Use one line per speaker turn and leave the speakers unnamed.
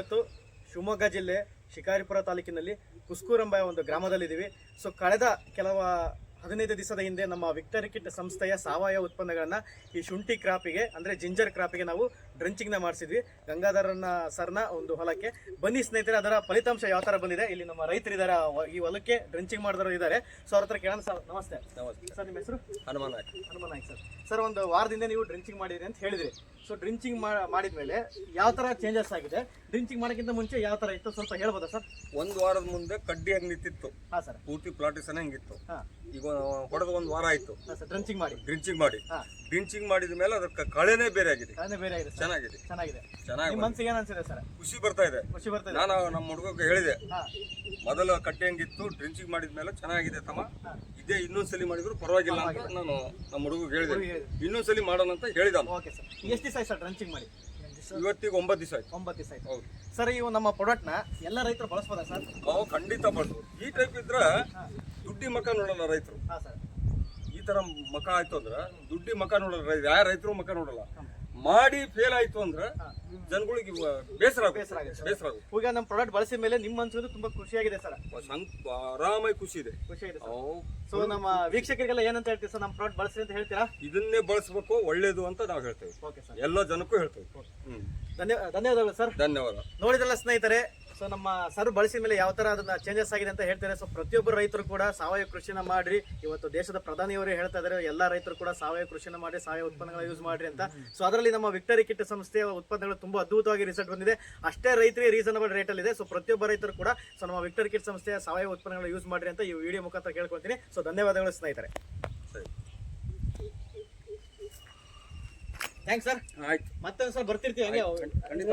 ನಾವಿವತ್ತು ಶಿವಮೊಗ್ಗ ಜಿಲ್ಲೆ ಶಿಕಾರಿಪುರ ತಾಲೂಕಿನಲ್ಲಿ ಕುಸ್ಕೂರಂಬ ಒಂದು ಗ್ರಾಮದಲ್ಲಿದ್ದೀವಿ. ಸೊ ಕಳೆದ ಕೆಲವು 15 ದಿವಸದ ಹಿಂದೆ ನಮ್ಮ ವಿಕ್ಟರಿ ಕಿಟ್ ಸಂಸ್ಥೆಯ ಸಾವಯವ ಉತ್ಪನ್ನಗಳನ್ನು ಈ ಶುಂಠಿ ಕ್ರಾಪಿಗೆ ಅಂದರೆ ಜಿಂಜರ್ ಕ್ರಾಪಿಗೆ ನಾವು ಡ್ರಂಚಿಂಗ್ನ ಮಾಡಿಸಿದ್ವಿ ಗಂಗಾಧರನ ಸರ್ನ ಒಂದು ಹೊಲಕ್ಕೆ. ಬನ್ನಿ ಸ್ನೇಹಿತರೆ, ಅದರ ಫಲಿತಾಂಶ ಯಾವ ಥರ ಬಂದಿದೆ. ಇಲ್ಲಿ ನಮ್ಮ ರೈತರಿದ್ದಾರೆ, ಈ ಹೊಲಕ್ಕೆ ಡ್ರಂಚಿಂಗ್ ಮಾಡಿದವರು ಇದ್ದಾರೆ. ಸೊ ಅವ್ರ ಹತ್ರ ಕೇಳೋಣ. ಸರ್ ನಮಸ್ತೆ. ಸರ್ ನಿಮ್ಮ ಹೆಸರು?
ಹನುಮಾನ್ ನಾಯ್ಕ.
ಸರ್ ಒಂದು ವಾರದಿಂದ ನೀವು ಡ್ರಿಂಚಿಂಗ್ ಮಾಡಿದ್ರಿ ಅಂತ ಹೇಳಿದ್ರಿ. ಸೊ ಡ್ರಿಂಚಿಂಗ್ ಮಾಡಿದ್ಮೇಲೆ ಯಾವ ಥರ ಚೇಂಜಸ್ ಆಗಿದೆ? ಡ್ರಿಂಚಿಂಗ್ ಮಾಡೋಕ್ಕಿಂತ ಮುಂಚೆ ಯಾವ ಥರ ಇತ್ತು ಸ್ವಲ್ಪ ಹೇಳ್ಬೋದಾ ಸರ್?
ಒಂದು ವಾರದ ಮುಂದೆ ಕಡ್ಡಿ ಹಂಗೆ ನಿಂತಿತ್ತು.
ಹಾಂ ಸರ್.
ಪೂರ್ತಿ ಪ್ಲಾಟಿಸನ್ ಹಂಗಿತ್ತು.
ಹಾಂ.
ಈಗ ಹೊಡೆದ ಒಂದು ವಾರ ಆಯ್ತು
ಡ್ರಿಂಚಿಂಗ್ ಮಾಡಿ.
ಡ್ರಿಂಚಿಂಗ್ ಮಾಡಿದ ಮೇಲೆ ಅದಕ್ಕೆ ಕಳೆನೇ ಬೇರೆ ಆಗಿದೆ.
ಚೆನ್ನಾಗಿದೆ.
ಚೆನ್ನಾಗಿ
ಮನಸ್ಸಿಗೆ ಏನು ಅನ್ಸಿದೆ ಸರ್?
ಖುಷಿ ಬರ್ತಾ ಇದೆ. ನಾನು ನಮ್ಮ ಹುಡುಗಕ್ಕೆ ಹೇಳಿದೆ, ಮೊದಲು ಕಡ್ಡಿ ಹಂಗಿತ್ತು, ಡ್ರಿಂಚಿಂಗ್ ಮಾಡಿದ್ಮೇಲೆ ಚೆನ್ನಾಗಿದೆ ತಮ್ಮ, ಇದೇ ಇನ್ನೊಂದ್ಸಲಿ ಮಾಡಿದ್ರು ಪರವಾಗಿಲ್ಲ ಅಂತ ನಾನು ನಮ್ಮ ಹುಡುಗಕ್ಕೆ ಹೇಳಿದೆ. ಇನ್ನೊಂದ್ಸಲಿ ಮಾಡೋಣ ಅಂತ ಹೇಳಿದ.
ಎಷ್ಟು ದಿವಸ ಆಯ್ತು ಸರ್ ಡ್ರಂಚಿಂಗ್ ಮಾಡಿ?
ಇವತ್ತಿಗೆ 9 ದಿವಸ ಆಯ್ತು.
9 ದಿವಸ ಆಯ್ತು. ಹೌದು ಸರ್. ಇವು ನಮ್ಮ ಪ್ರಾಡಕ್ಟ್ನ ಎಲ್ಲ ರೈತರು ಬಳಸ್ಬೋದಾ ಸರ್?
ನಾವು ಖಂಡಿತ ಬಳಸ್ಬೋದು. ಈ ಟೈಪ್ ಇದ್ರೆ ದುಡ್ಡಿ ಮಕ ನೋಡಲ್ಲ ರೈತರು.
ಹಾಂ ಸರ್.
ಈ ತರ ಮಕ ಆಯ್ತು ಅಂದ್ರೆ ದುಡ್ಡಿ ಮಕ ನೋಡಲ್ಲ, ಯಾವ ರೈತರು ಮಕ ನೋಡಲ್ಲ. ಮಾಡಿ ಫೇಲ್ ಆಯ್ತು ಅಂದ್ರೆ ಜನಗಳಿಗೆ ಬೇಸರ ಆಗುತ್ತೆ.
ಈಗ ನಮ್ಮ ಪ್ರಾಡಕ್ಟ್ ಬಳಸಿದ ಮೇಲೆ ನಿಮ್ಮ ಮನಸ್ಸು ತುಂಬಾ ಖುಷಿಯಾಗಿದೆ ಸರ್?
ಆರಾಮಾಗಿ ಖುಷಿ ಇದೆ.
ಸೊ ನಮ್ಮ ವೀಕ್ಷಕರಿಗೆಲ್ಲ ಏನಂತ ಹೇಳ್ತೀವಿ ಸರ್, ನಮ್ಮ ಪ್ರಾಡಕ್ಟ್ ಬಳಸಿ ಅಂತ ಹೇಳ್ತೀರಾ?
ಇದನ್ನೇ ಬಳಸಬೇಕು, ಒಳ್ಳೇದು ಅಂತ ನಾವು ಹೇಳ್ತೇವೆ. ಎಲ್ಲ ಜನಕ್ಕೂ ಹೇಳ್ತೇವೆ.
ಧನ್ಯವಾದಗಳು ಸರ್.
ಧನ್ಯವಾದ.
ನೋಡಿದ್ರಲ್ಲ ಸ್ನೇಹಿತರೆ, ಸೊ ನಮ್ಮ ಸರ್ ಬಳಸಿದ ಮೇಲೆ ಯಾವ ತರ ಅದನ್ನ ಚೇಂಜಸ್ ಆಗಿದೆ ಅಂತ ಹೇಳ್ತಾರೆ. ಸೊ ಪ್ರತಿಯೊಬ್ಬರು ರೈತರು ಕೂಡ ಸಾವಯವ ಕೃಷಿನ ಮಾಡ್ರಿ. ಇವತ್ತು ದೇಶದ ಪ್ರಧಾನಿಯವರೇ ಹೇಳ್ತಾ ಇದ್ದಾರೆ, ಎಲ್ಲಾ ರೈತರು ಕೂಡ ಸಾವಯವ ಕೃಷಿನ ಮಾಡಿ, ಸಾವಯವ ಉತ್ಪನ್ನಗಳ ಯೂಸ್ ಮಾಡ್ರಿ ಅಂತ. ಸೊ ಅದರಲ್ಲಿ ನಮ್ಮ ವಿಕ್ಟರಿ ಕಿಟ್ ಸಂಸ್ಥೆಯ ಉತ್ಪನ್ನಗಳು ತುಂಬಾ ಅದ್ಭುತವಾಗಿ ರಿಸಲ್ಟ್ ಬಂದಿದೆ. ಅಷ್ಟೇ ರೈತರಿಗೆ ರೀಸನಬಲ್ ರೇಟ್ ಅಲ್ಲಿ ಇದೆ. ಸೊ ಪ್ರತಿಯೊಬ್ಬ ರೈತರು ಕೂಡ ಸೊ ನಮ್ಮ ವಿಕ್ಟರಿ ಕಿಟ್ ಸಂಸ್ಥೆಯ ಸಾವಯವ ಉತ್ಪನ್ನಗಳ ಯೂಸ್ ಮಾಡ್ರಿ ಅಂತ ಈ ವಿಡಿಯೋ ಮುಖಾಂತರ ಕೇಳ್ಕೊಳ್ತೀನಿ. ಸೊ ಧನ್ಯವಾದಗಳು ಸ್ನೇಹಿತರೆ. Thanks sir.
ಆಯ್ತು,
ಮತ್ತೆ ಸರ್ ಬರ್ತಿರ್ತೀವಿ ಹಂಗೆ.
ಖಂಡಿತ.